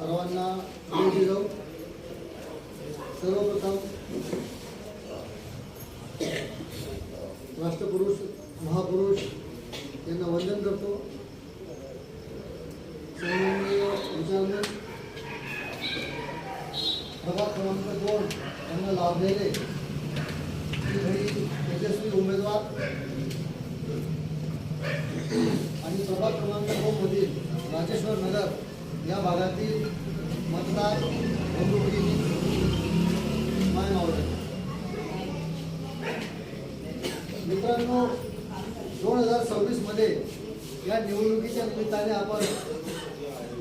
सर्वांना निरोगी राहू। सर्वप्रथम राष्ट्रपुरुष महापुरुष यांना वंदन करतो। सन्माननीय विचारमन प्रभाग क्रमांक 2 यांना लाभलेले यशस्वी उमेदवार आणि प्रभाग क्रमांक 2 मधील राजेश्वर नगर या भागातील मतदार बंधू भगिनी माय मावळे मित्रांनो, 2026 मध्ये या निवडणुकीच्या निमित्ताने आपण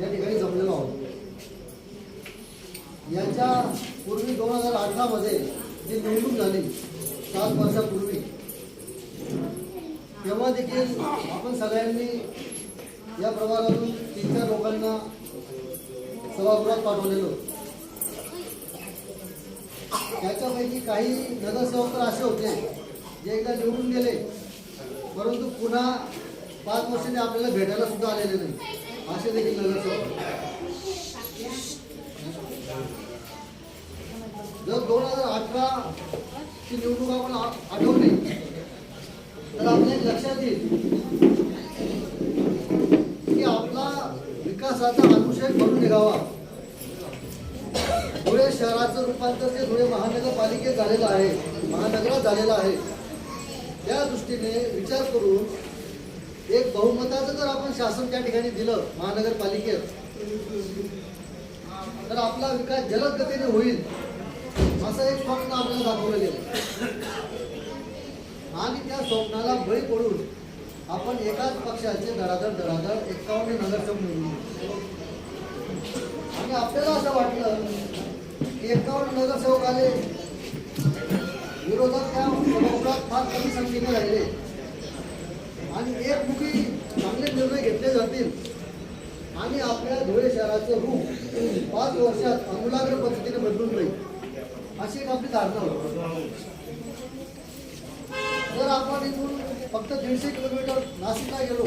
या ठिकाणी जमलेलो आहोत। याच्या पूर्वी 2018 मध्ये जी निवडणूक झाली 7 वर्षापूर्वी, तेव्हा देखील आपण सगळ्यांनी या प्रभागातून 3-4 लोकांना सभागृहात पाठवलेलो। त्याच्यापैकी काही नगरसेवक तर असे होते जे एकदा निवडून गेले, परंतु पुन्हा 5 वर्षांनी आपल्याला भेटायला सुद्धा आलेले नाही, असे देखील नगरसेवक। जर 2018 ची निवडणूक आपण आठवली तर आपल्या लक्षात येईल की आपला विकासाचा अनुशय भरून निघावा। धुळे शहराचं रूपांतर जे धुळे महानगरपालिकेत झालेलं आहे, महानगरात झालेलं आहे, त्या दृष्टीने विचार करून एक बहुमताचं जर आपण शासन त्या ठिकाणी दिलं महानगरपालिकेत, तर आपला विकास जलद गतीने होईल असं एक स्वप्न आपल्याला दाखवलं गेलं। आणि त्या स्वप्नाला बळी पडून आपण एकाच पक्षाचे धडाधड 51 नगरसेवक निवडून, आणि आपल्याला असं वाटलं की 51 नगरसेवक आले, विरोधक त्या सभागृहात फार कमी संख्येने राहिले आणि एकमुखी चांगले निर्णय घेतले जातील आणि आपल्या धुळे शहराचं रूप 5 वर्षात आमूलाग्र पद्धतीने बदलून जाईल, अशी एक आपली धारणा होती। जर आपण इथून फक्त 150 किलोमीटर नाशिकला गेलो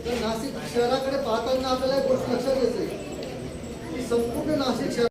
तर नाशिक शहराकडे पाहताना आपल्याला एक गोष्ट लक्षात येते की संपूर्ण नाशिक शहर